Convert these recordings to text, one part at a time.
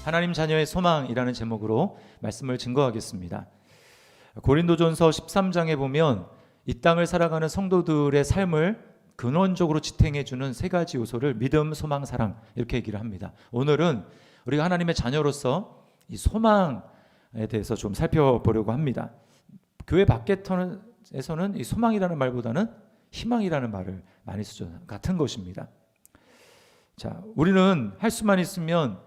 하나님 자녀의 소망이라는 제목으로 말씀을 증거하겠습니다. 고린도전서 13장에 보면 이 땅을 살아가는 성도들의 삶을 근원적으로 지탱해주는 세 가지 요소를 믿음, 소망, 사랑 이렇게 얘기를 합니다. 오늘은 우리가 하나님의 자녀로서 이 소망에 대해서 좀 살펴보려고 합니다. 교회 밖에서는 이 소망이라는 말보다는 희망이라는 말을 많이 쓰죠. 같은 것입니다. 자, 우리는 할 수만 있으면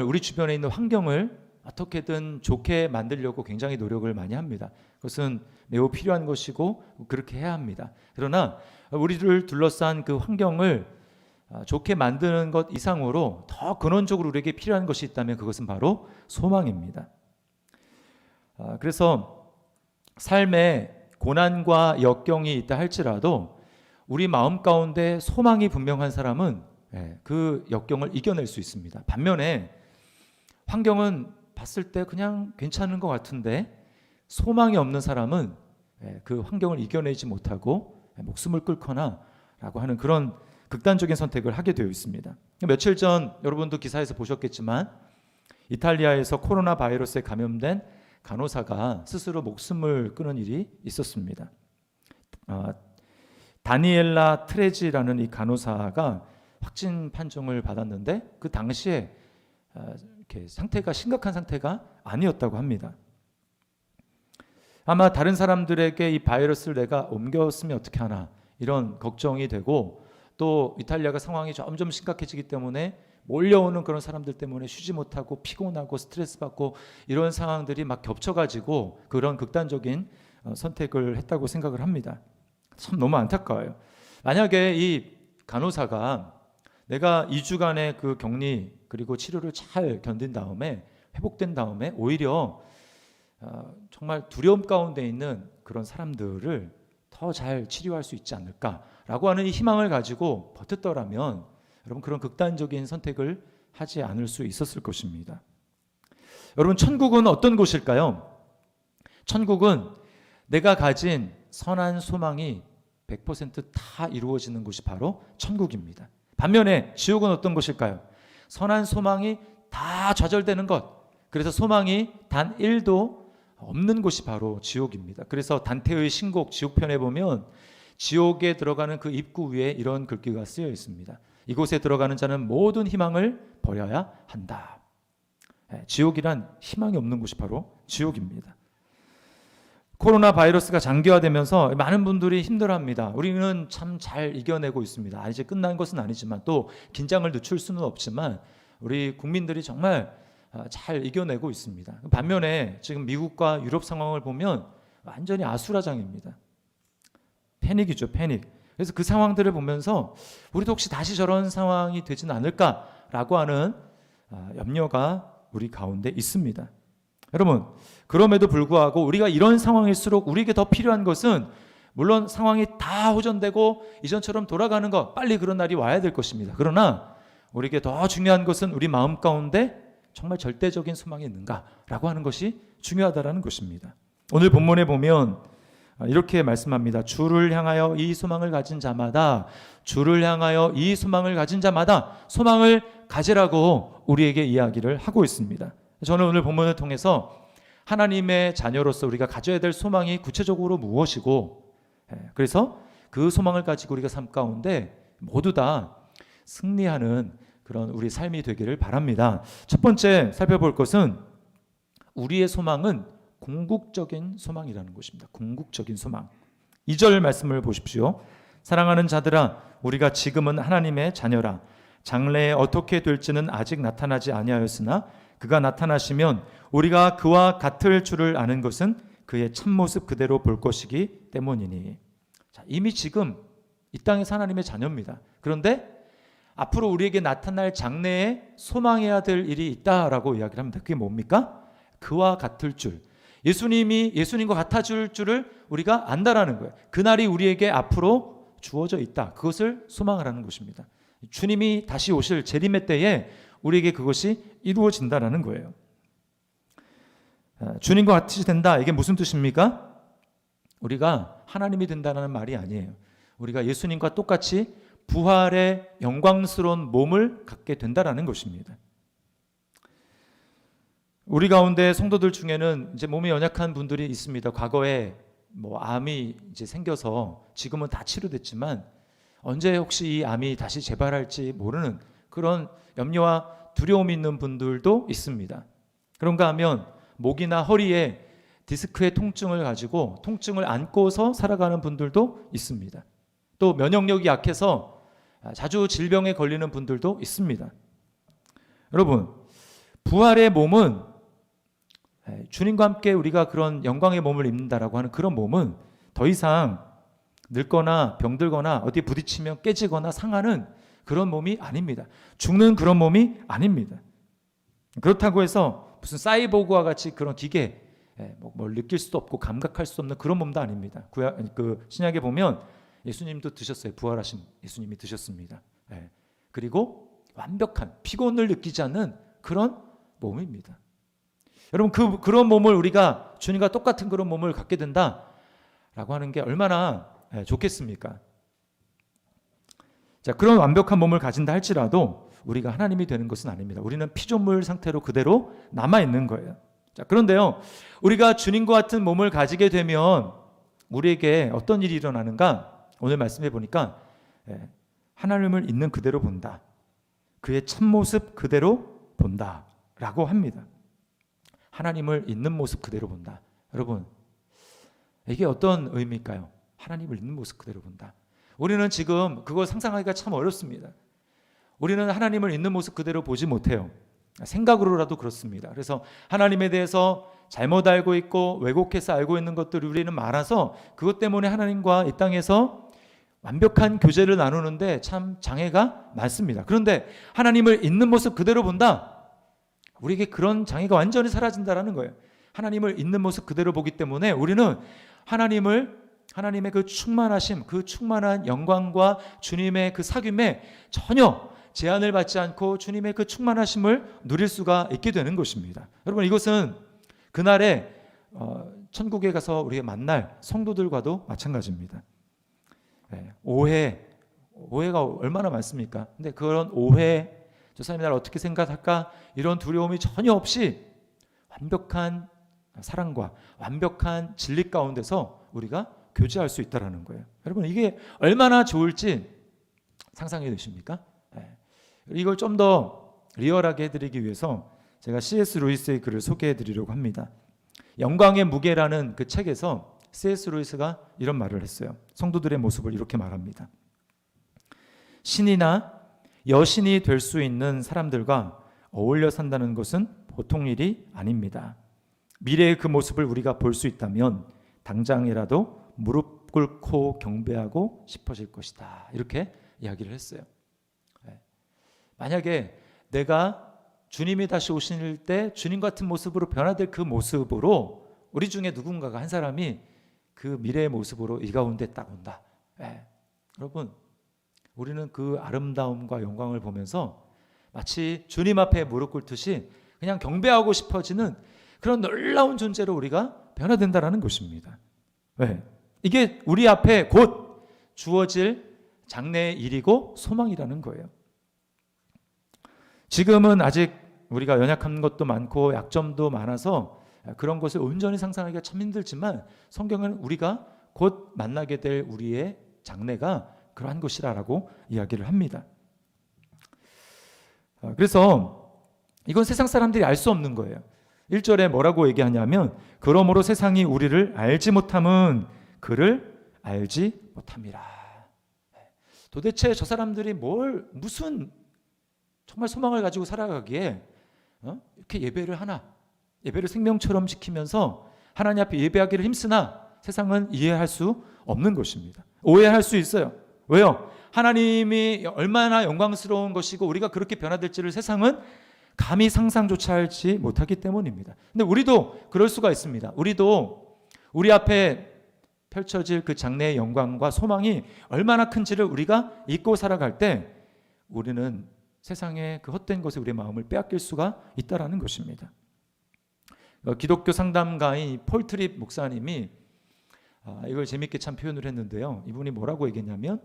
우리 주변에 있는 환경을 어떻게든 좋게 만들려고 굉장히 노력을 많이 합니다. 그것은 매우 필요한 것이고 그렇게 해야 합니다. 그러나 우리를 둘러싼 그 환경을 좋게 만드는 것 이상으로 더 근원적으로 우리에게 필요한 것이 있다면 그것은 바로 소망입니다. 그래서 삶에 고난과 역경이 있다 할지라도 우리 마음 가운데 소망이 분명한 사람은 그 역경을 이겨낼 수 있습니다. 반면에 환경은 봤을 때 그냥 괜찮은 것 같은데 소망이 없는 사람은 그 환경을 이겨내지 못하고 목숨을 끊거나 라고 하는 그런 극단적인 선택을 하게 되어 있습니다. 며칠 전 여러분도 기사에서 보셨겠지만 이탈리아에서 코로나 바이러스에 감염된 간호사가 스스로 목숨을 끊은 일이 있었습니다. 다니엘라 트레지라는 이 간호사가 확진 판정을 받았는데 그 당시에 이렇게 상태가 심각한 상태가 아니었다고 합니다. 아마 다른 사람들에게 이 바이러스를 내가 옮겼으면 어떻게 하나 이런 걱정이 되고 또 이탈리아가 상황이 점점 심각해지기 때문에 몰려오는 그런 사람들 때문에 쉬지 못하고 피곤하고 스트레스 받고 이런 상황들이 막 겹쳐가지고 그런 극단적인 선택을 했다고 생각을 합니다. 참 너무 안타까워요. 만약에 이 간호사가 내가 2주간의 그 격리 그리고 치료를 잘 견딘 다음에 회복된 다음에 오히려 정말 두려움 가운데 있는 그런 사람들을 더 잘 치료할 수 있지 않을까라고 하는 이 희망을 가지고 버텼더라면 여러분 그런 극단적인 선택을 하지 않을 수 있었을 것입니다. 여러분 천국은 어떤 곳일까요? 천국은 내가 가진 선한 소망이 100% 다 이루어지는 곳이 바로 천국입니다. 반면에 지옥은 어떤 곳일까요? 선한 소망이 다 좌절되는 것, 그래서 소망이 단 1도 없는 곳이 바로 지옥입니다. 그래서 단테의 신곡 지옥편에 보면 지옥에 들어가는 그 입구 위에 이런 글귀가 쓰여 있습니다. 이곳에 들어가는 자는 모든 희망을 버려야 한다. 지옥이란 희망이 없는 곳이 바로 지옥입니다. 코로나 바이러스가 장기화되면서 많은 분들이 힘들어합니다. 우리는 참 잘 이겨내고 있습니다. 이제 끝난 것은 아니지만 또 긴장을 늦출 수는 없지만 우리 국민들이 정말 잘 이겨내고 있습니다. 반면에 지금 미국과 유럽 상황을 보면 완전히 아수라장입니다. 패닉이죠, 패닉. 그래서 그 상황들을 보면서 우리도 혹시 다시 저런 상황이 되지는 않을까라고 하는 염려가 우리 가운데 있습니다. 여러분, 그럼에도 불구하고 우리가 이런 상황일수록 우리에게 더 필요한 것은 물론 상황이 다 호전되고 이전처럼 돌아가는 것, 빨리 그런 날이 와야 될 것입니다. 그러나 우리에게 더 중요한 것은 우리 마음 가운데 정말 절대적인 소망이 있는가라고 하는 것이 중요하다라는 것입니다. 오늘 본문에 보면 이렇게 말씀합니다. 주를 향하여 이 소망을 가진 자마다, 주를 향하여 이 소망을 가진 자마다 소망을 가지라고 우리에게 이야기를 하고 있습니다. 저는 오늘 본문을 통해서 하나님의 자녀로서 우리가 가져야 될 소망이 구체적으로 무엇이고, 그래서 그 소망을 가지고 우리가 삶 가운데 모두 다 승리하는 그런 우리 삶이 되기를 바랍니다. 첫 번째 살펴볼 것은 우리의 소망은 궁극적인 소망이라는 것입니다. 궁극적인 소망. 2절 말씀을 보십시오. 사랑하는 자들아, 우리가 지금은 하나님의 자녀라. 장래에 어떻게 될지는 아직 나타나지 아니하였으나 그가 나타나시면 우리가 그와 같을 줄을 아는 것은 그의 참모습 그대로 볼 것이기 때문이니. 자, 이미 지금 이 땅에서 하나님의 자녀입니다. 그런데 앞으로 우리에게 나타날 장래에 소망해야 될 일이 있다라고 이야기를 합니다. 그게 뭡니까? 그와 같을 줄. 예수님과 같아질 줄을 우리가 안다라는 거예요. 그날이 우리에게 앞으로 주어져 있다. 그것을 소망하라는 것입니다. 주님이 다시 오실 재림의 때에 우리에게 그것이 이루어진다라는 거예요. 주님과 같이 된다. 이게 무슨 뜻입니까? 우리가 하나님이 된다는 말이 아니에요. 우리가 예수님과 똑같이 부활의 영광스러운 몸을 갖게 된다라는 것입니다. 우리 가운데 성도들 중에는 이제 몸이 연약한 분들이 있습니다. 과거에 뭐 암이 이제 생겨서 지금은 다 치료됐지만 언제 혹시 이 암이 다시 재발할지 모르는 그런 염려와 두려움이 있는 분들도 있습니다. 그런가 하면 목이나 허리에 디스크의 통증을 가지고 통증을 안고서 살아가는 분들도 있습니다. 또 면역력이 약해서 자주 질병에 걸리는 분들도 있습니다. 여러분, 부활의 몸은 주님과 함께 우리가 그런 영광의 몸을 입는다라고 하는 그런 몸은 더 이상 늙거나 병들거나 어디 부딪히면 깨지거나 상하는 그런 몸이 아닙니다. 죽는 그런 몸이 아닙니다. 그렇다고 해서 무슨 사이보그와 같이 그런 기계, 뭘 느낄 수도 없고 감각할 수 없는 그런 몸도 아닙니다. 신약에 보면 예수님도 드셨어요. 부활하신 예수님이 드셨습니다. 그리고 완벽한 피곤을 느끼지 않는 그런 몸입니다. 여러분, 그런 몸을 우리가 주님과 똑같은 그런 몸을 갖게 된다라고 하는 게 얼마나 좋겠습니까? 자, 그런 완벽한 몸을 가진다 할지라도 우리가 하나님이 되는 것은 아닙니다. 우리는 피조물 상태로 그대로 남아 있는 거예요. 자, 그런데요, 우리가 주님과 같은 몸을 가지게 되면 우리에게 어떤 일이 일어나는가? 오늘 말씀해 보니까 하나님을 있는 그대로 본다. 그의 참모습 그대로 본다라고 합니다. 하나님을 있는 모습 그대로 본다. 여러분, 이게 어떤 의미일까요? 하나님을 있는 모습 그대로 본다. 우리는 지금 그걸 상상하기가 참 어렵습니다. 우리는 하나님을 있는 모습 그대로 보지 못해요. 생각으로라도 그렇습니다. 그래서 하나님에 대해서 잘못 알고 있고 왜곡해서 알고 있는 것들이 우리는 많아서 그것 때문에 하나님과 이 땅에서 완벽한 교제를 나누는데 참 장애가 많습니다. 그런데 하나님을 있는 모습 그대로 본다. 우리에게 그런 장애가 완전히 사라진다라는 거예요. 하나님을 있는 모습 그대로 보기 때문에 우리는 하나님의 그 충만하심, 그 충만한 영광과 주님의 그 사귐에 전혀 제한을 받지 않고 주님의 그 충만하심을 누릴 수가 있게 되는 것입니다. 여러분, 이것은 그날에 천국에 가서 우리가 만날 성도들과도 마찬가지입니다. 오해가 얼마나 많습니까? 근데 그런 오해, 저 사람이 나를 어떻게 생각할까? 이런 두려움이 전혀 없이 완벽한 사랑과 완벽한 진리 가운데서 우리가 교제할 수 있다는 거예요. 여러분, 이게 얼마나 좋을지 상상해 되십니까? 이걸 좀 더 리얼하게 해드리기 위해서 제가 C.S. 루이스의 글을 소개해 드리려고 합니다. 영광의 무게라는 그 책에서 C.S. 루이스가 이런 말을 했어요. 성도들의 모습을 이렇게 말합니다. 신이나 여신이 될 수 있는 사람들과 어울려 산다는 것은 보통 일이 아닙니다. 미래의 그 모습을 우리가 볼 수 있다면 당장이라도 무릎 꿇고 경배하고 싶어질 것이다. 이렇게 이야기를 했어요. 만약에 내가 주님이 다시 오실 때 주님 같은 모습으로 변화될 그 모습으로 우리 중에 누군가가 한 사람이 그 미래의 모습으로 이 가운데 딱 온다. 여러분, 우리는 그 아름다움과 영광을 보면서 마치 주님 앞에 무릎 꿇듯이 그냥 경배하고 싶어지는 그런 놀라운 존재로 우리가 변화된다는 것입니다. 이게 우리 앞에 곧 주어질 장래의 일이고 소망이라는 거예요. 지금은 아직 우리가 연약한 것도 많고 약점도 많아서 그런 것을 온전히 상상하기가 참 힘들지만 성경은 우리가 곧 만나게 될 우리의 장래가 그러한 것이라고 이야기를 합니다. 그래서 이건 세상 사람들이 알 수 없는 거예요. 1절에 뭐라고 얘기하냐면 그러므로 세상이 우리를 알지 못함은 그를 알지 못함이라. 도대체 저 사람들이 무슨 정말 소망을 가지고 살아가기에 이렇게 예배를 하나, 예배를 생명처럼 지키면서 하나님 앞에 예배하기를 힘쓰나 세상은 이해할 수 없는 것입니다. 오해할 수 있어요. 왜요? 하나님이 얼마나 영광스러운 것이고 우리가 그렇게 변화될지를 세상은 감히 상상조차 하지 못하기 때문입니다. 근데 우리도 그럴 수가 있습니다. 우리도 우리 앞에 펼쳐질 그 장래의 영광과 소망이 얼마나 큰지를 우리가 잊고 살아갈 때 우리는 세상의 그 헛된 것에 우리의 마음을 빼앗길 수가 있다는 것입니다. 기독교 상담가인 폴 트립 목사님이 이걸 재밌게 참 표현을 했는데요. 이분이 뭐라고 얘기했냐면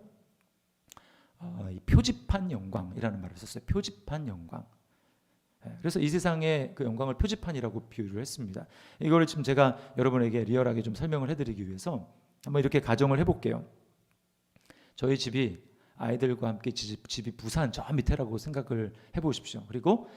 표지판 영광이라는 말을 썼어요. 표지판 영광. 그래서 이 세상의 그 영광을 표지판이라고 비유를 했습니다. 이거를 지금 제가 여러분에게 리얼하게 좀 설명을 해드리기 위해서 한번 이렇게 가정을 해볼게요. 저희 집이 아이들과 함께 집이 부산 저 밑에라고 생각을 해보십시오. 그리고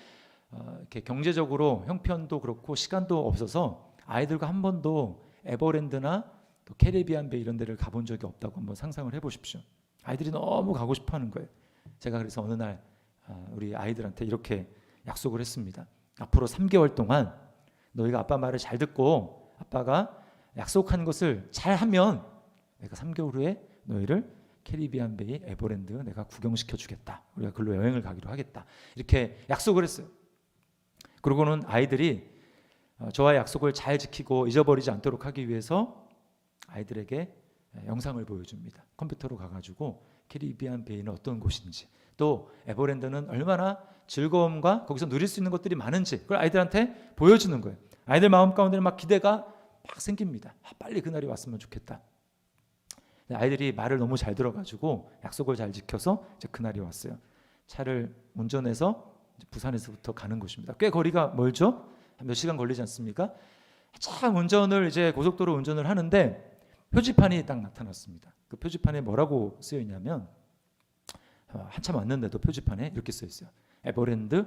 이렇게 경제적으로 형편도 그렇고 시간도 없어서 아이들과 한 번도 에버랜드나 또 캐리비안 베이 이런 데를 가본 적이 없다고 한번 상상을 해보십시오. 아이들이 너무 가고 싶어하는 거예요. 제가 그래서 어느 날 우리 아이들한테 이렇게 약속을 했습니다. 앞으로 3개월 동안 너희가 아빠 말을 잘 듣고 아빠가 약속한 것을 잘 하면 내가 3개월 후에 너희를 캐리비안 베이, 에버랜드 내가 구경시켜 주겠다. 우리가 그걸로 여행을 가기로 하겠다. 이렇게 약속을 했어요. 그러고는 아이들이 저와의 약속을 잘 지키고 잊어버리지 않도록 하기 위해서 아이들에게 영상을 보여줍니다. 컴퓨터로 가가지고 캐리비안 베이는 어떤 곳인지, 또 에버랜드는 얼마나 즐거움과 거기서 누릴 수 있는 것들이 많은지 그걸 아이들한테 보여주는 거예요. 아이들 마음 가운데는 막 기대가 막 생깁니다. 빨리 그날이 왔으면 좋겠다. 아이들이 말을 너무 잘 들어가지고 약속을 잘 지켜서 이제 그날이 왔어요. 차를 운전해서 부산에서부터 가는 곳입니다. 꽤 거리가 멀죠? 몇 시간 걸리지 않습니까? 참 운전을 이제 고속도로 운전을 하는데 표지판이 딱 나타났습니다. 그 표지판에 뭐라고 쓰여 있냐면 한참 왔는데도 표지판에 이렇게 써 있어요. 에버랜드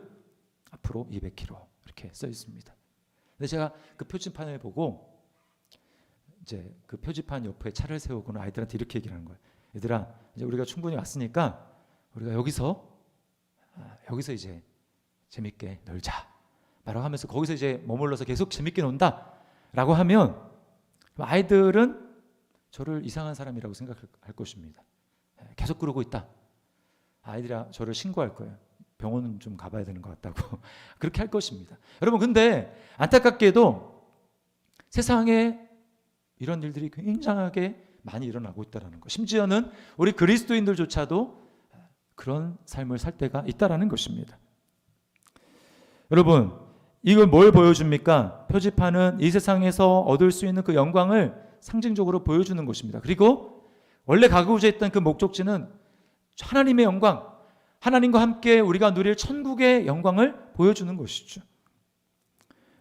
앞으로 200km 이렇게 써 있습니다. 근데 제가 그 표지판을 보고 이제 그 표지판 옆에 차를 세우고는 아이들한테 이렇게 얘기를 하는 거예요. 얘들아, 이제 우리가 충분히 왔으니까 우리가 여기서 이제 재밌게 놀자. 라고 하면서 거기서 이제 머물러서 계속 재밌게 논다. 라고 하면 아이들은 저를 이상한 사람이라고 생각할 것입니다. 계속 그러고 있다. 아이들이 저를 신고할 거예요. 병원은 좀 가봐야 되는 것 같다고. 그렇게 할 것입니다. 여러분, 근데 안타깝게도 세상에 이런 일들이 굉장하게 많이 일어나고 있다는 것. 심지어는 우리 그리스도인들조차도 그런 삶을 살 때가 있다는 것입니다. 여러분, 이걸 뭘 보여줍니까? 표지판은 이 세상에서 얻을 수 있는 그 영광을 상징적으로 보여주는 것입니다. 그리고 원래 가고자 했던 그 목적지는 하나님의 영광, 하나님과 함께 우리가 누릴 천국의 영광을 보여주는 것이죠.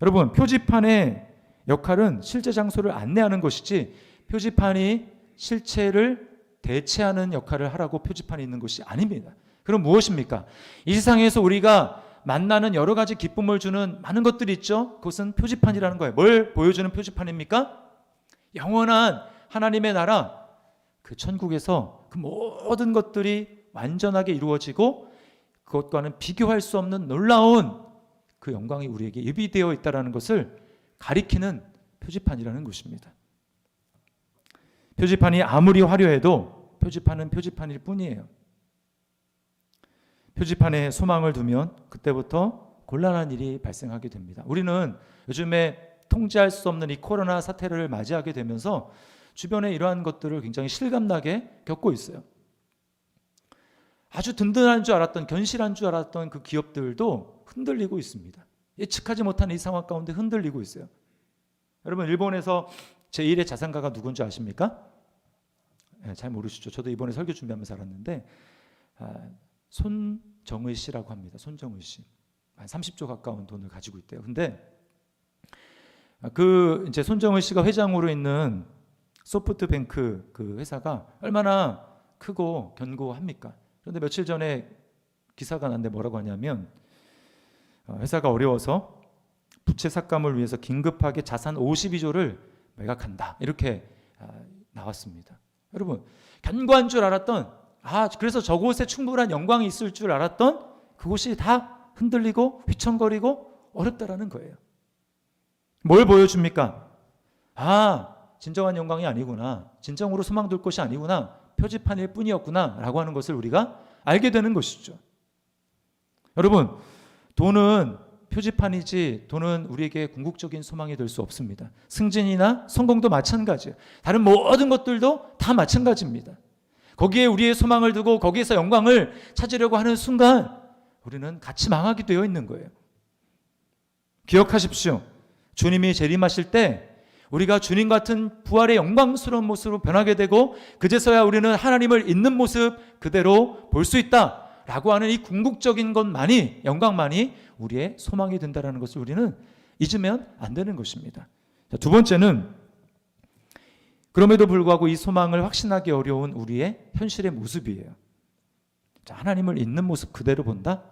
여러분, 표지판의 역할은 실제 장소를 안내하는 것이지 표지판이 실체를 대체하는 역할을 하라고 표지판이 있는 것이 아닙니다. 그럼 무엇입니까? 이 세상에서 우리가 만나는 여러 가지 기쁨을 주는 많은 것들이 있죠. 그것은 표지판이라는 거예요. 뭘 보여주는 표지판입니까? 영원한 하나님의 나라, 그 천국에서 그 모든 것들이 완전하게 이루어지고 그것과는 비교할 수 없는 놀라운 그 영광이 우리에게 예비되어 있다는 것을 가리키는 표지판이라는 것입니다. 표지판이 아무리 화려해도 표지판은 표지판일 뿐이에요. 표지판에 소망을 두면 그때부터 곤란한 일이 발생하게 됩니다. 우리는 요즘에 통제할 수 없는 이 코로나 사태를 맞이하게 되면서 주변에 이러한 것들을 굉장히 실감나게 겪고 있어요. 아주 든든한 줄 알았던, 견실한 줄 알았던 그 기업들도 흔들리고 있습니다. 예측하지 못한 이 상황 가운데 흔들리고 있어요. 여러분, 일본에서 제1의 자산가가 누군지 아십니까? 네, 잘 모르시죠. 저도 이번에 설교 준비하면서 알았는데 손정의 씨라고 합니다. 손정의 씨. 한 30조 가까운 돈을 가지고 있대요. 근데 그 이제 손정의 씨가 회장으로 있는 소프트뱅크 그 회사가 얼마나 크고 견고합니까? 그런데 며칠 전에 기사가 났는데 뭐라고 하냐면 회사가 어려워서 부채 삭감을 위해서 긴급하게 자산 52조를 매각한다. 이렇게 나왔습니다. 여러분, 견고한 줄 알았던, 그래서 저곳에 충분한 영광이 있을 줄 알았던 그곳이 다 흔들리고 휘청거리고 어렵다라는 거예요. 뭘 보여줍니까? 진정한 영광이 아니구나. 진정으로 소망 둘 것이 아니구나. 표지판일 뿐이었구나 라고 하는 것을 우리가 알게 되는 것이죠. 여러분, 돈은 표지판이지 돈은 우리에게 궁극적인 소망이 될 수 없습니다. 승진이나 성공도 마찬가지예요. 다른 모든 것들도 다 마찬가지입니다. 거기에 우리의 소망을 두고 거기에서 영광을 찾으려고 하는 순간 우리는 같이 망하게 되어 있는 거예요. 기억하십시오. 주님이 재림하실 때 우리가 주님 같은 부활의 영광스러운 모습으로 변하게 되고 그제서야 우리는 하나님을 있는 모습 그대로 볼 수 있다 라고 하는 이 궁극적인 것만이, 영광만이 우리의 소망이 된다는 것을 우리는 잊으면 안 되는 것입니다. 자, 두 번째는 그럼에도 불구하고 이 소망을 확신하기 어려운 우리의 현실의 모습이에요. 자, 하나님을 있는 모습 그대로 본다?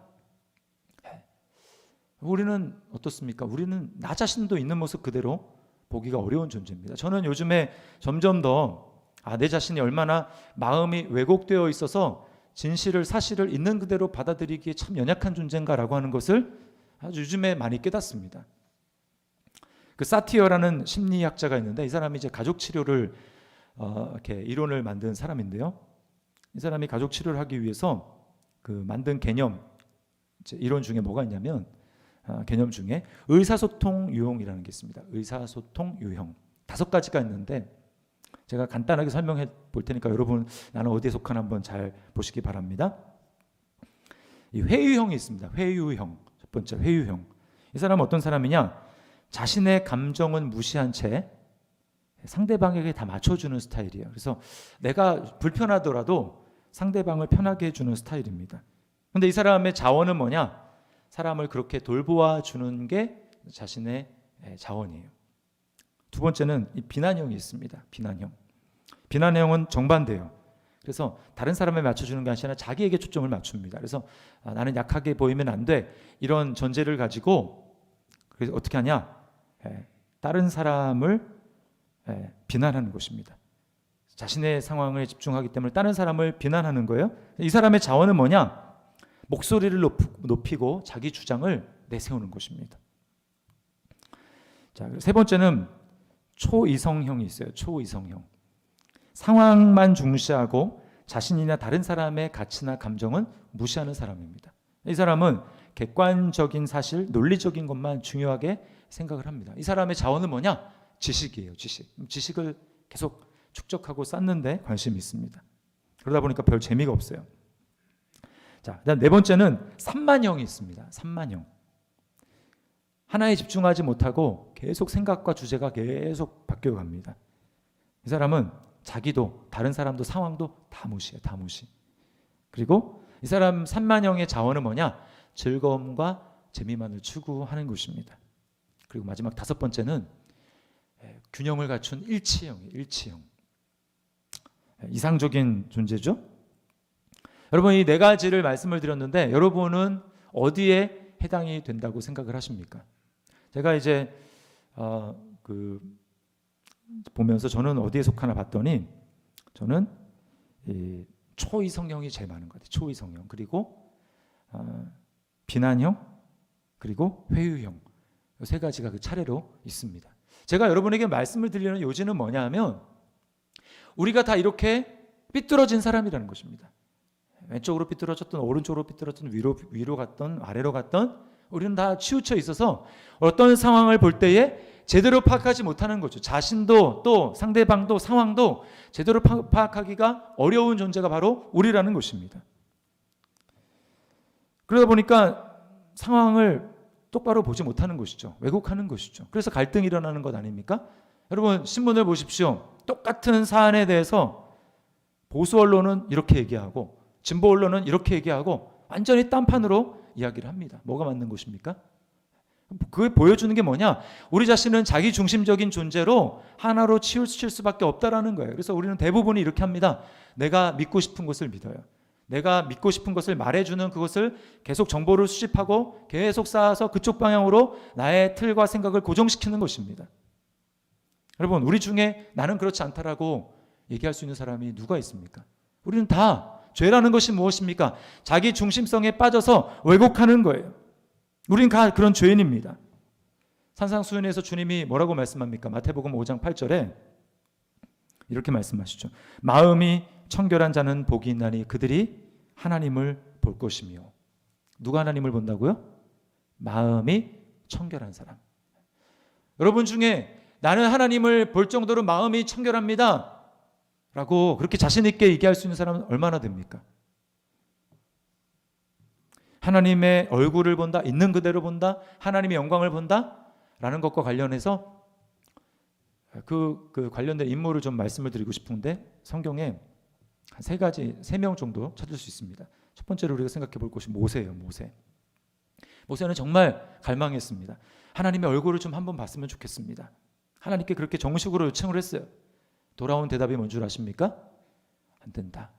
우리는 어떻습니까? 우리는 나 자신도 있는 모습 그대로 보기가 어려운 존재입니다. 저는 요즘에 점점 더 내 자신이 얼마나 마음이 왜곡되어 있어서 진실을, 사실을 있는 그대로 받아들이기에 참 연약한 존재인가라고 하는 것을 아주 요즘에 많이 깨닫습니다. 그 사티어라는 심리학자가 있는데 이 사람이 이제 가족 치료를 이렇게 이론을 만든 사람인데요. 이 사람이 가족 치료를 하기 위해서 그 만든 개념 이론 중에 뭐가 있냐면 개념 중에 의사소통 유형이라는 게 있습니다. 의사소통 유형 5가지가 있는데 제가 간단하게 설명해 볼 테니까 여러분 나는 어디에 속하나 한번 잘 보시기 바랍니다. 이 회유형이 있습니다. 회유형. 첫 번째 회유형. 이 사람은 어떤 사람이냐? 자신의 감정은 무시한 채 상대방에게 다 맞춰주는 스타일이에요. 그래서 내가 불편하더라도 상대방을 편하게 해주는 스타일입니다. 그런데 이 사람의 자원은 뭐냐? 사람을 그렇게 돌보아 주는 게 자신의 자원이에요. 두 번째는 이 비난형이 있습니다. 비난형. 비난형은 정반대예요. 그래서 다른 사람에 맞춰주는 게 아니라 자기에게 초점을 맞춥니다. 그래서 나는 약하게 보이면 안 돼. 이런 전제를 가지고 그래서 어떻게 하냐? 다른 사람을 비난하는 것입니다. 자신의 상황에 집중하기 때문에 다른 사람을 비난하는 거예요. 이 사람의 자원은 뭐냐? 목소리를 높이고 자기 주장을 내세우는 것입니다. 자, 세 번째는 초이성형이 있어요. 초이성형. 상황만 중시하고 자신이나 다른 사람의 가치나 감정은 무시하는 사람입니다. 이 사람은 객관적인 사실, 논리적인 것만 중요하게 생각을 합니다. 이 사람의 자원은 뭐냐? 지식이에요. 지식을 계속 축적하고 쌓는데 관심이 있습니다. 그러다 보니까 별 재미가 없어요. 자, 그다음 네 번째는 산만형이 있습니다. 산만형. 하나에 집중하지 못하고 계속 생각과 주제가 계속 바뀌어 갑니다. 이 사람은 자기도 다른 사람도 상황도 다 무시해요. 다 무시. 그리고 이 사람 산만형의 자원은 뭐냐? 즐거움과 재미만을 추구하는 것입니다. 그리고 마지막 5번째는 균형을 갖춘 일치형이에요. 일치형. 이상적인 존재죠. 여러분 이 4가지를 말씀을 드렸는데 여러분은 어디에 해당이 된다고 생각을 하십니까? 제가 이제 보면서 저는 어디에 속하나 봤더니 저는 이 초이성형이 제일 많은 것 같아요. 초이성형. 그리고 비난형 그리고 회유형. 이 3가지가 그 차례로 있습니다. 제가 여러분에게 말씀을 드리는 요지는 뭐냐면 우리가 다 이렇게 삐뚤어진 사람이라는 것입니다. 왼쪽으로 삐뚤어졌던 오른쪽으로 삐뚤어졌던 위로 갔던 아래로 갔던 우리는 다 치우쳐 있어서 어떤 상황을 볼 때에 제대로 파악하지 못하는 거죠. 자신도 또 상대방도 상황도 제대로 파악하기가 어려운 존재가 바로 우리라는 것입니다. 그러다 보니까 상황을 똑바로 보지 못하는 것이죠. 왜곡하는 것이죠. 그래서 갈등이 일어나는 것 아닙니까? 여러분 신문을 보십시오. 똑같은 사안에 대해서 보수 언론은 이렇게 얘기하고 진보 언론은 이렇게 얘기하고 완전히 딴판으로 이야기를 합니다. 뭐가 맞는 것입니까? 그게 보여주는 게 뭐냐? 우리 자신은 자기 중심적인 존재로 하나로 치우칠 수밖에 없다라는 거예요. 그래서 우리는 대부분이 이렇게 합니다. 내가 믿고 싶은 것을 믿어요. 내가 믿고 싶은 것을 말해주는 그것을 계속 정보를 수집하고 계속 쌓아서 그쪽 방향으로 나의 틀과 생각을 고정시키는 것입니다. 여러분 우리 중에 나는 그렇지 않다라고 얘기할 수 있는 사람이 누가 있습니까? 우리는 다 죄라는 것이 무엇입니까? 자기 중심성에 빠져서 왜곡하는 거예요. 우린 다 그런 죄인입니다. 산상수훈에서 주님이 뭐라고 말씀합니까? 마태복음 5장 8절에 이렇게 말씀하시죠. 마음이 청결한 자는 복이 있나니 그들이 하나님을 볼 것이며. 누가 하나님을 본다고요? 마음이 청결한 사람. 여러분 중에 나는 하나님을 볼 정도로 마음이 청결합니다 라고 그렇게 자신 있게 얘기할 수 있는 사람은 얼마나 됩니까? 하나님의 얼굴을 본다, 있는 그대로 본다, 하나님의 영광을 본다 라는 것과 관련해서 그 관련된 인물을 좀 말씀을 드리고 싶은데 성경에 한 3명 정도 찾을 수 있습니다. 첫 번째로 우리가 생각해 볼 것이 모세예요. 모세는 정말 갈망했습니다. 하나님의 얼굴을 좀 한번 봤으면 좋겠습니다. 하나님께 그렇게 정식으로 요청을 했어요. 돌아온 대답이 뭔 줄 아십니까? 안 된다.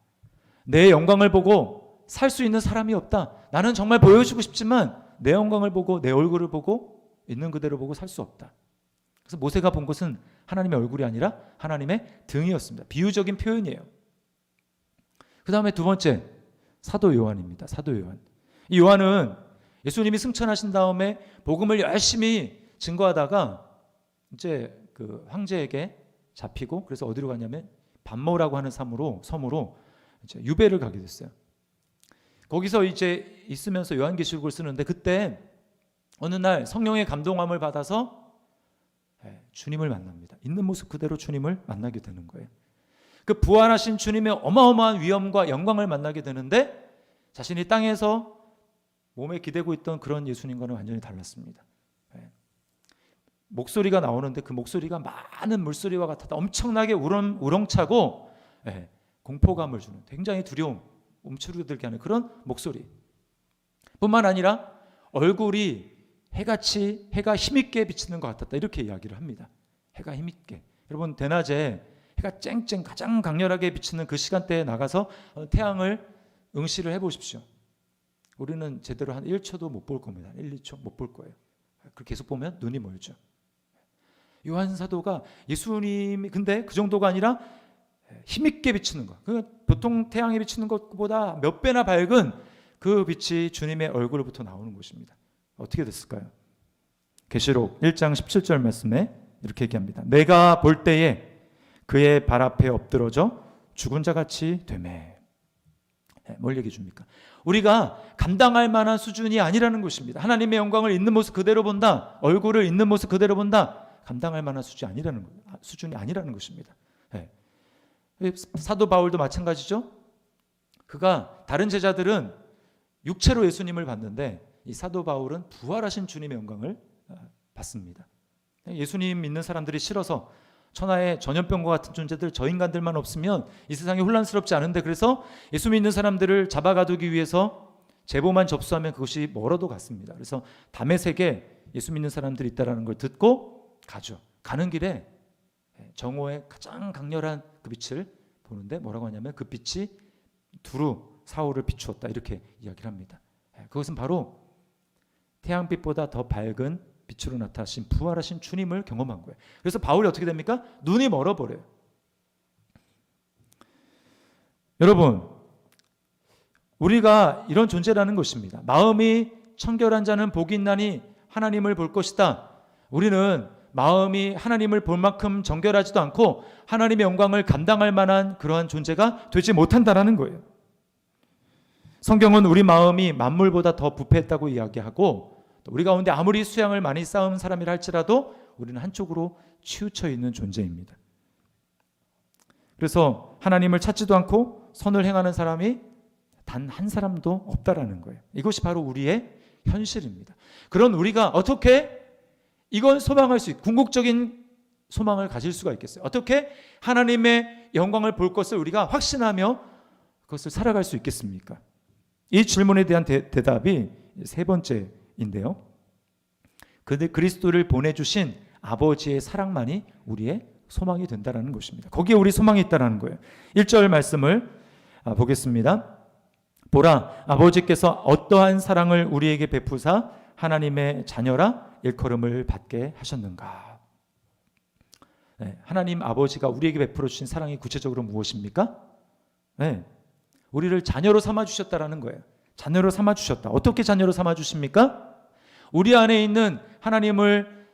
내 영광을 보고 살 수 있는 사람이 없다. 나는 정말 보여주고 싶지만 내 영광을 보고 내 얼굴을 보고 있는 그대로 보고 살 수 없다. 그래서 모세가 본 것은 하나님의 얼굴이 아니라 하나님의 등이었습니다. 비유적인 표현이에요. 그 다음에 두 번째, 사도 요한입니다. 사도 요한. 이 요한은 예수님이 승천하신 다음에 복음을 열심히 증거하다가 이제 그 황제에게 잡히고 그래서 어디로 갔냐면 반모라고 하는 섬으로 이제 유배를 가게 됐어요. 거기서 이제 있으면서 요한계시록을 쓰는데 그때 어느 날 성령의 감동함을 받아서 주님을 만납니다. 있는 모습 그대로 주님을 만나게 되는 거예요. 그 부활하신 주님의 어마어마한 위엄과 영광을 만나게 되는데 자신이 땅에서 몸에 기대고 있던 그런 예수님과는 완전히 달랐습니다. 목소리가 나오는데 그 목소리가 많은 물소리와 같았다. 엄청나게 우렁차고 공포감을 주는 굉장히 두려움, 움츠러들게 하는 그런 목소리 뿐만 아니라 얼굴이 해가 힘있게 비치는 것 같았다. 이렇게 이야기를 합니다. 해가 힘있게. 여러분 대낮에 해가 쨍쨍 가장 강렬하게 비치는 그 시간대에 나가서 태양을 응시를 해보십시오. 우리는 제대로 한 1초도 못 볼 겁니다. 1, 2초 못 볼 거예요. 그렇게 계속 보면 눈이 멀죠. 요한 사도가 예수님이 근데 그 정도가 아니라 힘있게 비치는 것. 보통 태양이 비치는 것보다 몇 배나 밝은 그 빛이 주님의 얼굴부터 나오는 것입니다. 어떻게 됐을까요? 계시록 1장 17절 말씀에 이렇게 얘기합니다. 내가 볼 때에 그의 발 앞에 엎드러져 죽은 자같이 되매. 뭘 얘기해 줍니까? 우리가 감당할 만한 수준이 아니라는 것입니다. 하나님의 영광을 있는 모습 그대로 본다. 얼굴을 있는 모습 그대로 본다. 감당할 만한 수준이 아니라는 것입니다. 사도 바울도 마찬가지죠. 그가 다른 제자들은 육체로 예수님을 봤는데 이 사도 바울은 부활하신 주님의 영광을 받습니다. 예수님 믿는 사람들이 싫어서 천하의 전염병과 같은 존재들 저 인간들만 없으면 이 세상이 혼란스럽지 않은데 그래서 예수 믿는 사람들을 잡아가두기 위해서 제보만 접수하면 그것이 멀어도 갔습니다. 그래서 다메섹에 예수 믿는 사람들이 있다는 걸 듣고 가죠. 가는 길에 정오의 가장 강렬한 그 빛을 보는데 뭐라고 하냐면 그 빛이 두루 사울을 비추었다 이렇게 이야기를 합니다. 그것은 바로 태양빛보다 더 밝은 빛으로 나타나신 부활하신 주님을 경험한 거예요. 그래서 바울이 어떻게 됩니까? 눈이 멀어버려요. 여러분 우리가 이런 존재라는 것입니다. 마음이 청결한 자는 복이 있나니 하나님을 볼 것이다. 우리는 마음이 하나님을 볼 만큼 정결하지도 않고 하나님의 영광을 감당할 만한 그러한 존재가 되지 못한다는 거예요. 성경은 우리 마음이 만물보다 더 부패했다고 이야기하고 우리 가운데 아무리 수양을 많이 쌓은 사람이라 할지라도 우리는 한쪽으로 치우쳐 있는 존재입니다. 그래서 하나님을 찾지도 않고 선을 행하는 사람이 단 한 사람도 없다라는 거예요. 이것이 바로 우리의 현실입니다. 그런 우리가 어떻게 이건 소망할 수 있고 궁극적인 소망을 가질 수가 있겠어요? 어떻게 하나님의 영광을 볼 것을 우리가 확신하며 그것을 살아갈 수 있겠습니까? 이 질문에 대한 대답이 세 번째인데요. 그리스도를 보내주신 아버지의 사랑만이 우리의 소망이 된다는 것입니다. 거기에 우리 소망이 있다는 거예요. 1절 말씀을 보겠습니다. 보라, 아버지께서 어떠한 사랑을 우리에게 베푸사 하나님의 자녀라 일컬음을 받게 하셨는가. 하나님 아버지가 우리에게 베풀어 주신 사랑이 구체적으로 무엇입니까? 우리를 자녀로 삼아주셨다라는 거예요. 자녀로 삼아주셨다. 어떻게 자녀로 삼아주십니까? 우리 안에 있는 하나님을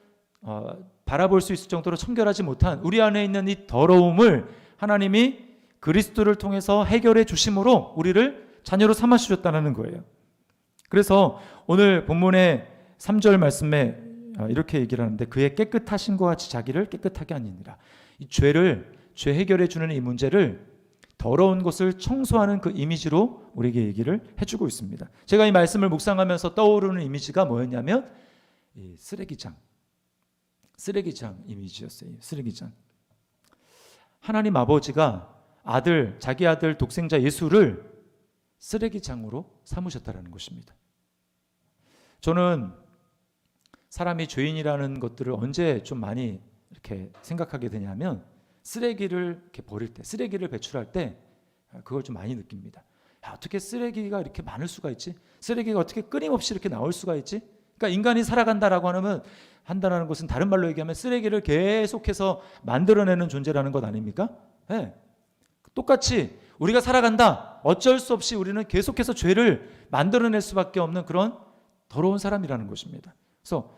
바라볼 수 있을 정도로 청결하지 못한 우리 안에 있는 이 더러움을 하나님이 그리스도를 통해서 해결해 주심으로 우리를 자녀로 삼아주셨다는 거예요. 그래서 오늘 본문의 3절 말씀에 이렇게 얘기를 하는데 그의 깨끗하신 것 같이 자기를 깨끗하게 하니라. 이 죄 해결해 주는 이 문제를 더러운 것을 청소하는 그 이미지로 우리에게 얘기를 해주고 있습니다. 제가 이 말씀을 묵상하면서 떠오르는 이미지가 뭐였냐면 이 쓰레기장 이미지였어요. 쓰레기장. 하나님 아버지가 자기 아들 독생자 예수를 쓰레기장으로 삼으셨다라는 것입니다. 저는 사람이 죄인이라는 것들을 언제 좀 많이 이렇게 생각하게 되냐면 쓰레기를 이렇게 버릴 때, 쓰레기를 배출할 때 그걸 좀 많이 느낍니다. 야, 어떻게 쓰레기가 이렇게 많을 수가 있지? 쓰레기가 어떻게 끊임없이 이렇게 나올 수가 있지? 그러니까 인간이 살아간다라고 한다는 것은 다른 말로 얘기하면 쓰레기를 계속해서 만들어내는 존재라는 것 아닙니까? 네. 똑같이 우리가 살아간다. 어쩔 수 없이 우리는 계속해서 죄를 만들어낼 수밖에 없는 그런 더러운 사람이라는 것입니다. 그래서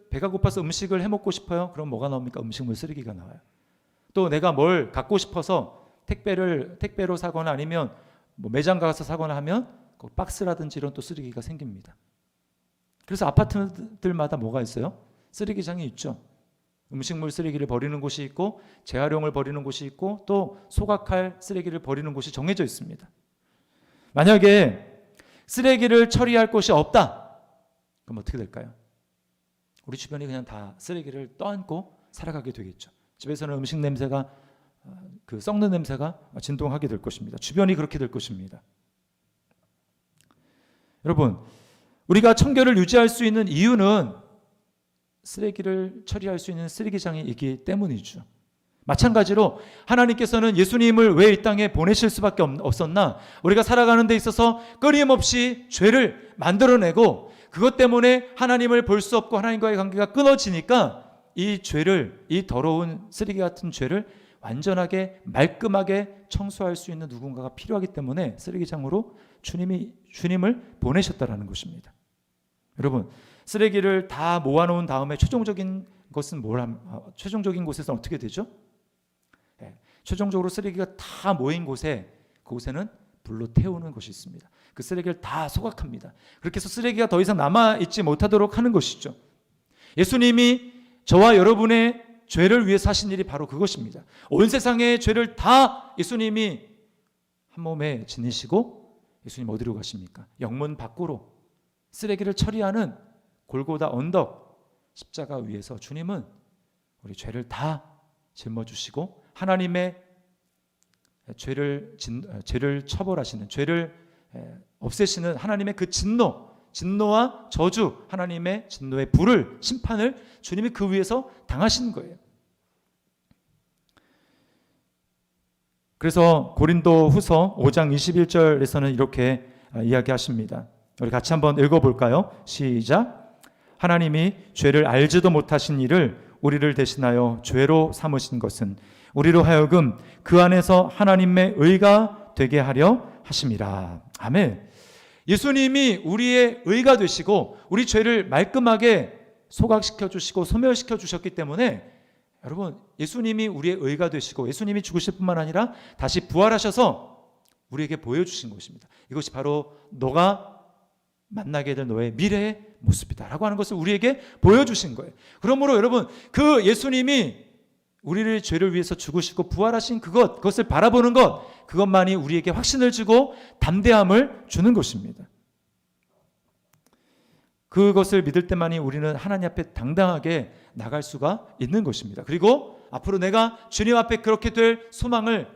배가 고파서 음식을 해먹고 싶어요. 그럼 뭐가 나옵니까? 음식물 쓰레기가 나와요. 또 내가 뭘 갖고 싶어서 택배로 사거나 아니면 뭐 매장 가서 사거나 하면 그 박스라든지 이런 또 쓰레기가 생깁니다. 그래서 아파트들마다 뭐가 있어요? 쓰레기장이 있죠. 음식물 쓰레기를 버리는 곳이 있고 재활용을 버리는 곳이 있고 또 소각할 쓰레기를 버리는 곳이 정해져 있습니다. 만약에 쓰레기를 처리할 곳이 없다. 그럼 어떻게 될까요? 우리 주변이 그냥 다 쓰레기를 떠안고 살아가게 되겠죠. 집에서는 음식 냄새가 썩는 냄새가 진동하게 될 것입니다. 주변이 그렇게 될 것입니다. 여러분, 우리가 청결을 유지할 수 있는 이유는 쓰레기를 처리할 수 있는 쓰레기장이 있기 때문이죠. 마찬가지로 하나님께서는 예수님을 왜 이 땅에 보내실 수밖에 없었나? 우리가 살아가는 데 있어서 끊임없이 죄를 만들어내고 그것 때문에 하나님을 볼 수 없고 하나님과의 관계가 끊어지니까 이 죄를, 이 더러운 쓰레기 같은 죄를 완전하게 말끔하게 청소할 수 있는 누군가가 필요하기 때문에 쓰레기장으로 주님을 보내셨다라는 것입니다. 여러분, 쓰레기를 다 모아놓은 다음에 최종적인 곳에서는 어떻게 되죠? 최종적으로 쓰레기가 다 모인 그곳에는 불로 태우는 것이 있습니다. 그 쓰레기를 다 소각합니다. 그렇게 해서 쓰레기가 더 이상 남아있지 못하도록 하는 것이죠. 예수님이 저와 여러분의 죄를 위해서 하신 일이 바로 그것입니다. 온 세상의 죄를 다 예수님이 한 몸에 지니시고 예수님 어디로 가십니까? 영문 밖으로 쓰레기를 처리하는 골고다 언덕 십자가 위에서 주님은 우리 죄를 다 짊어주시고 하나님의 죄를 처벌하시는, 죄를 없애시는 하나님의 그 진노와 저주, 하나님의 진노의 불을, 심판을 주님이 그 위에서 당하시는 거예요. 그래서 고린도 후서 5장 21절에서는 이렇게 이야기하십니다. 우리 같이 한번 읽어볼까요? 시작. 하나님이 죄를 알지도 못하신 이를 우리를 대신하여 죄로 삼으신 것은 우리로 하여금 그 안에서 하나님의 의가 되게 하려 하심이라. 아멘. 예수님이 우리의 의가 되시고 우리 죄를 말끔하게 소각시켜 주시고 소멸시켜 주셨기 때문에 여러분, 예수님이 우리의 의가 되시고 예수님이 죽으실 뿐만 아니라 다시 부활하셔서 우리에게 보여주신 것입니다. 이것이 바로 너가 만나게 될 너의 미래의 모습이다 라고 하는 것을 우리에게 보여주신 거예요. 그러므로 여러분, 그 예수님이 우리를 죄를 위해서 죽으시고 부활하신 그것을 바라보는 그것만이 우리에게 확신을 주고 담대함을 주는 것입니다. 그것을 믿을 때만이 우리는 하나님 앞에 당당하게 나갈 수가 있는 것입니다. 그리고 앞으로 내가 주님 앞에 그렇게 될 소망을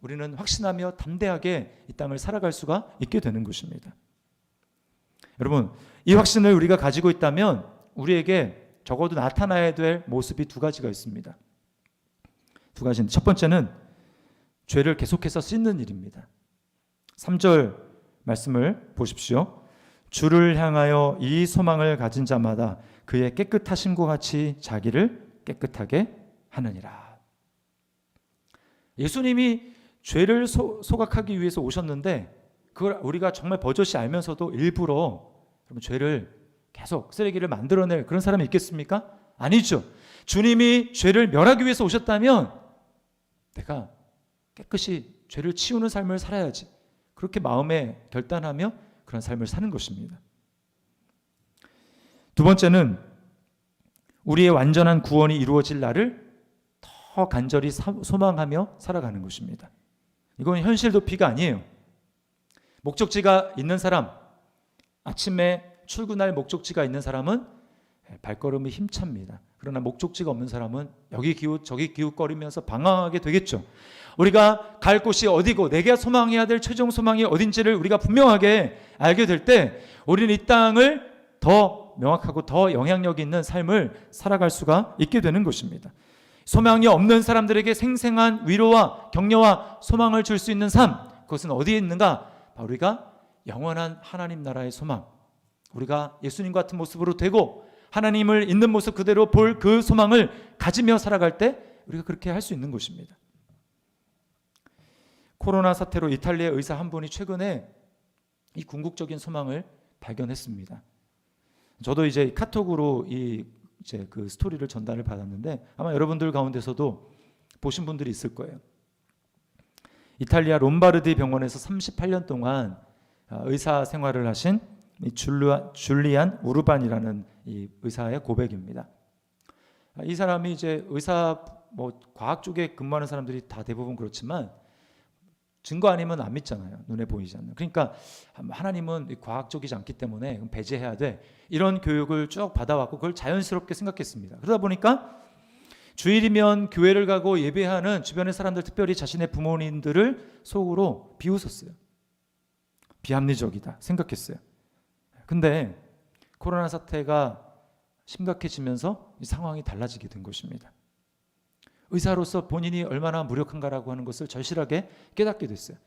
우리는 확신하며 담대하게 이 땅을 살아갈 수가 있게 되는 것입니다. 여러분, 이 확신을 우리가 가지고 있다면 우리에게 적어도 나타나야 될 모습이 두 가지가 있습니다. 두 가지인데, 첫 번째는 죄를 계속해서 씻는 일입니다. 3절 말씀을 보십시오. 주를 향하여 이 소망을 가진 자마다 그의 깨끗하심과 같이 자기를 깨끗하게 하느니라. 예수님이 죄를 소각하기 위해서 오셨는데 그걸 우리가 정말 버젓이 알면서도 일부러 여러분 죄를 계속 쓰레기를 만들어낼 그런 사람이 있겠습니까? 아니죠. 주님이 죄를 멸하기 위해서 오셨다면 내가 깨끗이 죄를 치우는 삶을 살아야지, 그렇게 마음에 결단하며 그런 삶을 사는 것입니다. 두 번째는 우리의 완전한 구원이 이루어질 날을 더 간절히 소망하며 살아가는 것입니다. 이건 현실 도피가 아니에요. 목적지가 있는 사람, 아침에 출근할 목적지가 있는 사람은 발걸음이 힘찹니다. 그러나 목적지가 없는 사람은 여기 기웃 저기 기웃거리면서 방황하게 되겠죠. 우리가 갈 곳이 어디고 내가 소망해야 될 최종 소망이 어딘지를 우리가 분명하게 알게 될 때 우리는 이 땅을 더 명확하고 더 영향력 있는 삶을 살아갈 수가 있게 되는 것입니다. 소망이 없는 사람들에게 생생한 위로와 격려와 소망을 줄 수 있는 삶, 그것은 어디에 있는가? 바로 우리가 영원한 하나님 나라의 소망, 우리가 예수님 같은 모습으로 되고 하나님을 있는 모습 그대로 볼 그 소망을 가지며 살아갈 때 우리가 그렇게 할 수 있는 것입니다. 코로나 사태로 이탈리아 의사 한 분이 최근에 이 궁극적인 소망을 발견했습니다. 저도 이제 카톡으로 이제 그 스토리를 전달을 받았는데 아마 여러분들 가운데서도 보신 분들이 있을 거예요. 이탈리아 롬바르디 병원에서 38년 동안 의사 생활을 하신 이 줄리안 우르반이라는 이 의사의 고백입니다. 이 사람이 이제 의사 과학 쪽에 근무하는 사람들이 다 대부분 그렇지만 증거 아니면 안 믿잖아요. 눈에 보이지 않는. 그러니까 하나님은 과학적이지 않기 때문에 배제해야 돼. 이런 교육을 쭉 받아왔고 그걸 자연스럽게 생각했습니다. 그러다 보니까 주일이면 교회를 가고 예배하는 주변의 사람들, 특별히 자신의 부모님들을 속으로 비웃었어요. 비합리적이다 생각했어요. 근데 코로나 사태가 심각해지면서 이 상황이 달라지게 된 것입니다. 의사로서 본인이 얼마나 무력한가라고 하는 것을 절실하게 깨닫게 됐어요.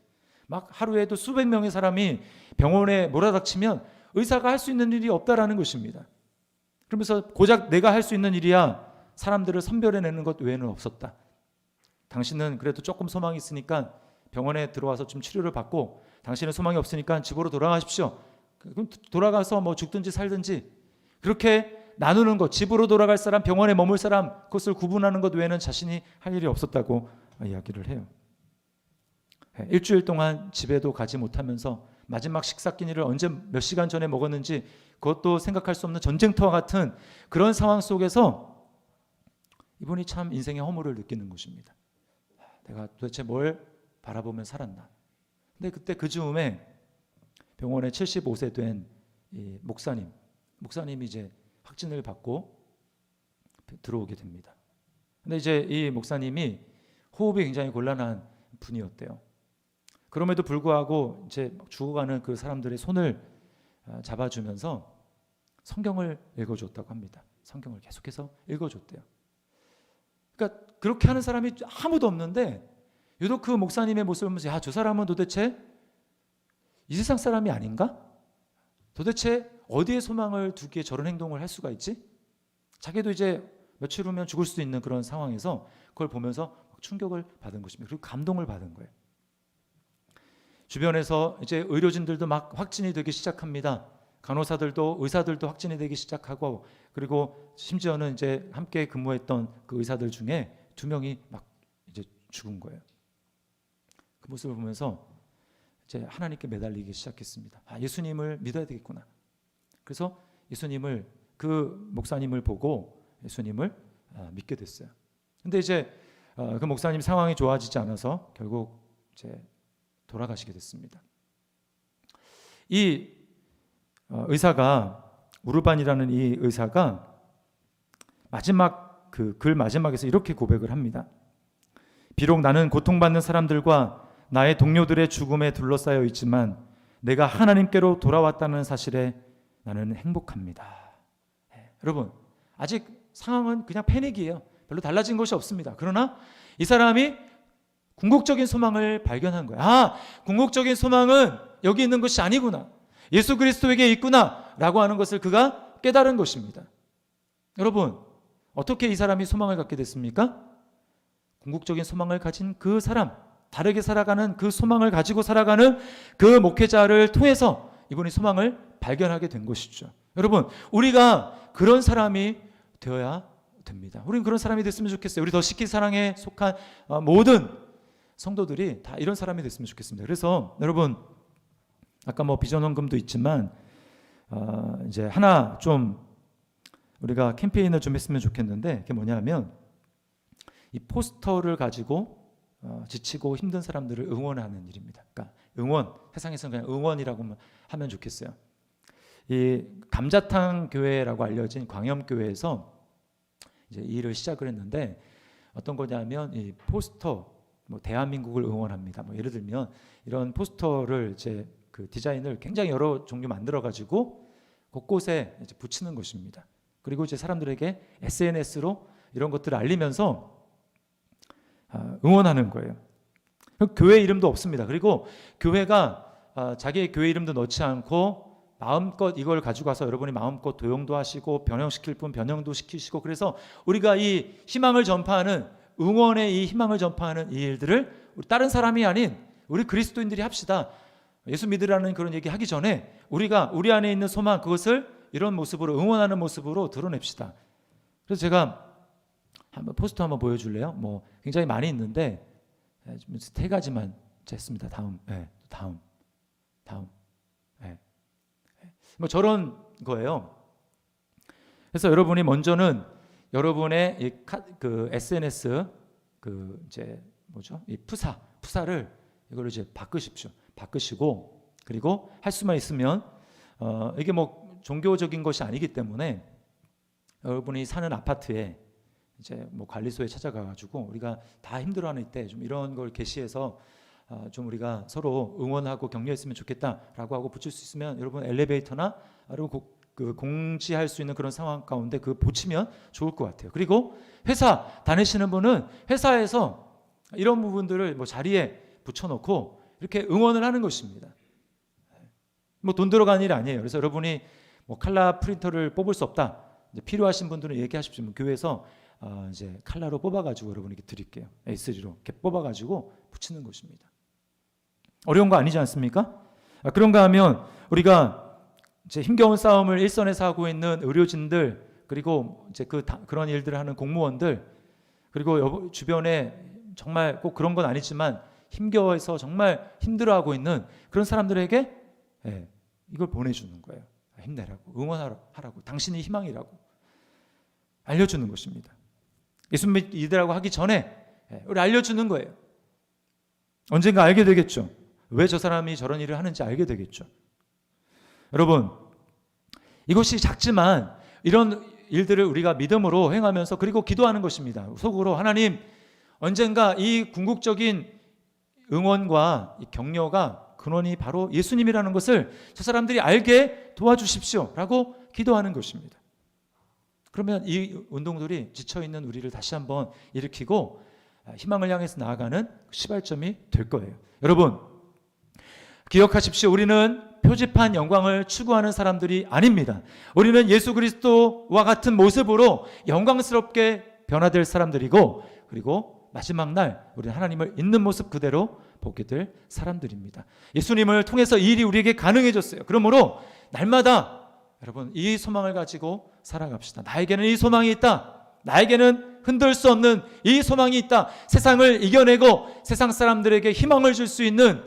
막 하루에도 수백 명의 사람이 병원에 몰아닥치면 의사가 할 수 있는 일이 없다라는 것입니다. 그러면서 고작 내가 할 수 있는 일이야 사람들을 선별해내는 것 외에는 없었다. 당신은 그래도 조금 소망이 있으니까 병원에 들어와서 좀 치료를 받고 당신은 소망이 없으니까 집으로 돌아가십시오. 그럼 돌아가서 뭐 죽든지 살든지 그렇게 나누는 것, 집으로 돌아갈 사람, 병원에 머물 사람, 그것을 구분하는 것 외에는 자신이 할 일이 없었다고 이야기를 해요. 일주일 동안 집에도 가지 못하면서 마지막 식사 끼니를 언제 몇 시간 전에 먹었는지 그것도 생각할 수 없는 전쟁터와 같은 그런 상황 속에서 이분이 참 인생의 허물을 느끼는 것입니다. 내가 도대체 뭘 바라보면 살았나. 근데 그때 그 즈음에 병원에 75세 된 이 목사님이 이제 확진을 받고 들어오게 됩니다. 근데 이제 이 목사님이 호흡이 굉장히 곤란한 분이었대요. 그럼에도 불구하고 이제 죽어가는 그 사람들의 손을 잡아주면서 성경을 읽어줬다고 합니다. 성경을 계속해서 읽어줬대요. 그러니까 그렇게 하는 사람이 아무도 없는데 유독 그 목사님의 모습을 보면서 저 사람은 도대체 이 세상 사람이 아닌가? 도대체 어디에 소망을 두기에 저런 행동을 할 수가 있지? 자기도 이제 며칠 후면 죽을 수도 있는 그런 상황에서 그걸 보면서 충격을 받은 것입니다. 그리고 감동을 받은 거예요. 주변에서 이제 의료진들도 막 확진이 되기 시작합니다. 간호사들도 의사들도 확진이 되기 시작하고 그리고 심지어는 이제 함께 근무했던 그 의사들 중에 2명이 막 이제 죽은 거예요. 그 모습을 보면서 이제 하나님께 매달리기 시작했습니다. 예수님을 믿어야 되겠구나. 그래서 예수님을 그 목사님을 보고 예수님을 믿게 됐어요. 근데 이제 그 목사님 상황이 좋아지지 않아서 결국 이제 돌아가시게 됐습니다. 이 의사가 우르반이라는 이 의사가 마지막 그 글 마지막에서 이렇게 고백을 합니다. 비록 나는 고통받는 사람들과 나의 동료들의 죽음에 둘러싸여 있지만 내가 하나님께로 돌아왔다는 사실에 나는 행복합니다. 여러분 아직 상황은 그냥 패닉이에요. 별로 달라진 것이 없습니다. 그러나 이 사람이 궁극적인 소망을 발견한 거예요. 궁극적인 소망은 여기 있는 것이 아니구나. 예수 그리스도에게 있구나 라고 하는 것을 그가 깨달은 것입니다. 여러분 어떻게 이 사람이 소망을 갖게 됐습니까? 궁극적인 소망을 가진 그 사람, 다르게 살아가는 그 소망을 가지고 살아가는 그 목회자를 통해서 이분이 소망을 발견하게 된 것이죠. 여러분 우리가 그런 사람이 되어야 됩니다. 우리는 그런 사람이 됐으면 좋겠어요. 우리 더 시키 사랑에 속한 모든 성도들이 다 이런 사람이 됐으면 좋겠습니다. 그래서 여러분 아까 비전 헌금도 있지만 이제 하나 좀 우리가 캠페인을 좀 했으면 좋겠는데 그게 뭐냐면 이 포스터를 가지고 지치고 힘든 사람들을 응원하는 일입니다. 그러니까 응원, 세상에서는 그냥 응원이라고 하면 좋겠어요. 이 감자탕 교회라고 알려진 광염교회에서 이제 이 일을 시작을 했는데 어떤 거냐면 이 포스터 뭐 대한민국을 응원합니다. 뭐 예를 들면 이런 포스터를 이제 그 디자인을 굉장히 여러 종류 만들어 가지고 곳곳에 이제 붙이는 것입니다. 그리고 이제 사람들에게 SNS로 이런 것들을 알리면서 응원하는 거예요. 교회 이름도 없습니다. 그리고 교회가 자기의 교회 이름도 넣지 않고 마음껏 이걸 가지고 가서 여러분이 마음껏 도용도 하시고 변형시킬 분 변형도 시키시고, 그래서 우리가 이 희망을 전파하는, 응원의 이 희망을 전파하는 이 일들을 우리 다른 사람이 아닌 우리 그리스도인들이 합시다. 예수 믿으라는 그런 얘기 하기 전에 우리가 우리 안에 있는 소망, 그것을 이런 모습으로 응원하는 모습으로 드러냅시다. 그래서 제가 한번 포스터 한번 보여줄래요? 뭐 굉장히 많이 있는데 세 가지만 했습니다. 다음. 뭐 저런 거예요. 그래서 여러분이 먼저는 여러분의 그 SNS 그 이제 뭐죠? 이 푸사를 이걸 이제 바꾸십시오. 바꾸시고, 그리고 할 수만 있으면 이게 뭐 종교적인 것이 아니기 때문에 여러분이 사는 아파트에 이제 뭐 관리소에 찾아가 가지고 우리가 다 힘들어하는 때 좀 이런 걸 게시해서 좀 우리가 서로 응원하고 격려했으면 좋겠다라고 하고 붙일 수 있으면 여러분 엘리베이터나 그리고 그 공지할 수 있는 그런 상황 가운데 그 붙이면 좋을 것 같아요. 그리고 회사 다니시는 분은 회사에서 이런 부분들을 뭐 자리에 붙여놓고 이렇게 응원을 하는 것입니다. 뭐 돈 들어가는 일이 아니에요. 그래서 여러분이 뭐 칼라 프린터를 뽑을 수 없다, 이제 필요하신 분들은 얘기하십시오. 교회에서 이제 칼라로 뽑아가지고 여러분에게 드릴게요. A3로 이렇게 뽑아가지고 붙이는 것입니다. 어려운 거 아니지 않습니까? 그런가 하면 우리가 이제 힘겨운 싸움을 일선에서 하고 있는 의료진들, 그리고 이제 그런 일들을 하는 공무원들, 그리고 주변에 정말 꼭 그런 건 아니지만 힘겨워해서 정말 힘들어하고 있는 그런 사람들에게 이걸 보내주는 거예요. 힘내라고, 응원하라고, 당신이 희망이라고 알려주는 것입니다. 예수 믿으라고 하기 전에 우리 알려주는 거예요. 언젠가 알게 되겠죠. 왜 저 사람이 저런 일을 하는지 알게 되겠죠. 여러분, 이것이 작지만 이런 일들을 우리가 믿음으로 행하면서 그리고 기도하는 것입니다. 속으로 하나님, 언젠가 이 궁극적인 응원과 이 격려가 근원이 바로 예수님이라는 것을 저 사람들이 알게 도와주십시오 라고 기도하는 것입니다. 그러면 이 운동들이 지쳐있는 우리를 다시 한번 일으키고 희망을 향해서 나아가는 시발점이 될 거예요. 여러분, 기억하십시오. 우리는 표지판 영광을 추구하는 사람들이 아닙니다. 우리는 예수 그리스도와 같은 모습으로 영광스럽게 변화될 사람들이고, 그리고 마지막 날 우리는 하나님을 있는 모습 그대로 보게 될 사람들입니다. 예수님을 통해서 이 일이 우리에게 가능해졌어요. 그러므로 날마다 여러분 이 소망을 가지고 살아갑시다. 나에게는 이 소망이 있다. 나에게는 흔들 수 없는 이 소망이 있다. 세상을 이겨내고 세상 사람들에게 희망을 줄 수 있는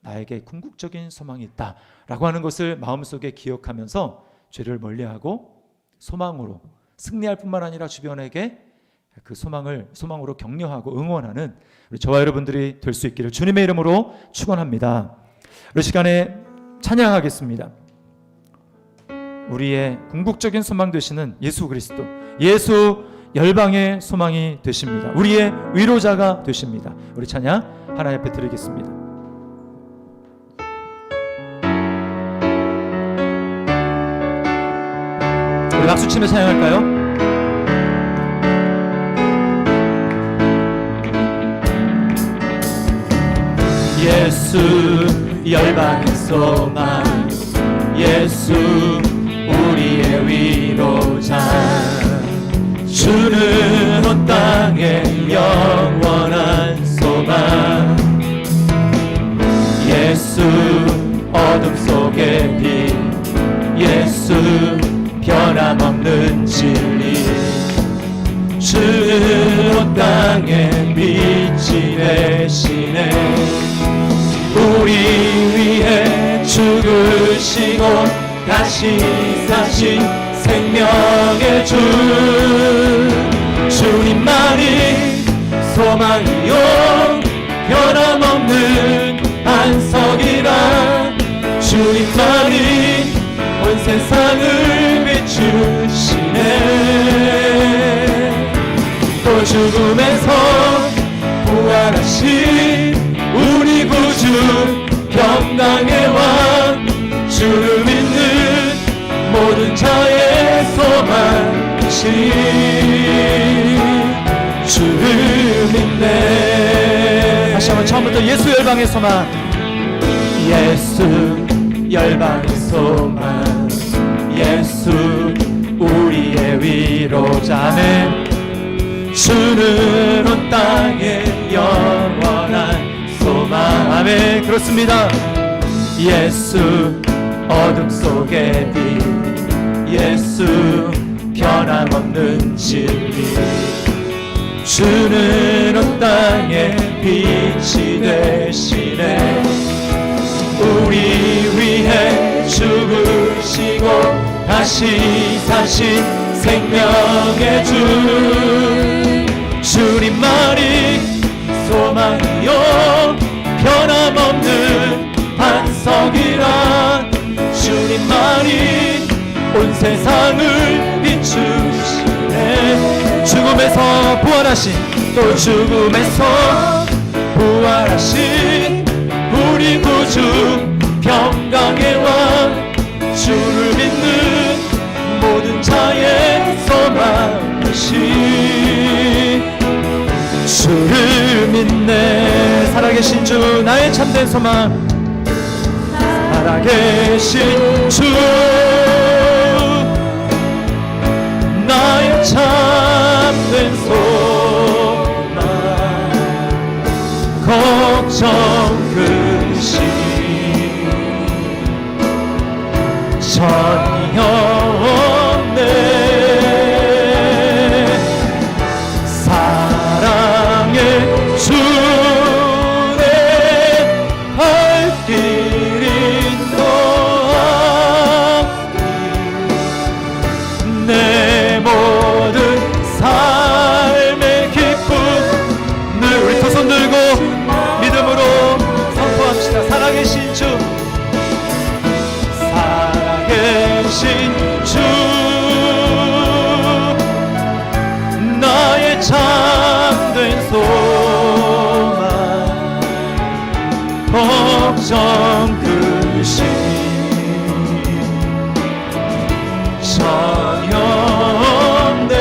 나에게 궁극적인 소망이 있다 라고 하는 것을 마음속에 기억하면서 죄를 멀리하고 소망으로 승리할 뿐만 아니라 주변에게 그 소망으로 격려하고 응원하는 우리 저와 여러분들이 될 수 있기를 주님의 이름으로 축원합니다. 이 시간에 찬양하겠습니다. 우리의 궁극적인 소망 되시는 예수 그리스도, 예수 열방의 소망이 되십니다. 우리의 위로자가 되십니다. 우리 찬양 하나님 앞에 드리겠습니다. 우리 박수치며 찬양할까요? 예수 열방의 소망, 예수 우리의 위로자, 주는 온 땅에 영원한 소망, 예수 어둠 속의 빛, 예수 변함없는 진리, 주는 온 땅에 빛이 되시네. 우리 위해 죽으시고 다시 사신 생명의 주, 주님만이 소망이요 변함없는 안석이라, 주님만이 온 세상을 비추시네. 평강의 왕 주를 믿는 모든 자의 소망이시 주를 믿네. 다시 한번 처음부터 예수 열방의 소망. 예수 열방의 소망 예수 우리의 위로자. 아멘. 주는 온 땅에 영원한 소망. 아멘. 그렇습니다. 예수 어둠 속의 빛 예수 변함없는 진리 주는 온 땅에 빛이 되시네. 우리 위해 죽으시고 다시 사신 생명의 주 주님만이 소망이요 변함없는 반석이라 주님만이 온 세상을 비추시네. 죽음에서 부활하신 또 죽음에서 부활하신 우리 구주 평강의 왕 주를 믿는 모든 자의 소망이시 주를 믿네. 살아계신 주 나의 참된 소망. 살아계신 주 나의 참된 소망. 걱정 근심 전혀 없네. 사랑의 주 내 발길 인도하기 내 모든 삶의 기쁨 늘 우리 두 손 들고 믿음으로 선포합시다. 살아계신 주 주 나의 참된 소망 걱정 근심 전혀 없네.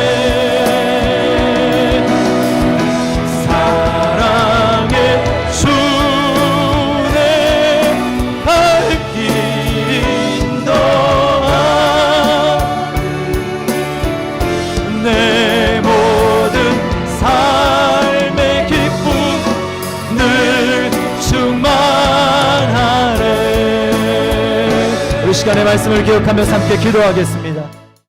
사랑의 주 내 발길 내 모든 삶의 기쁨 늘 충만하네. 이 시간의 말씀을 기억하면서 함께 기도하겠습니다.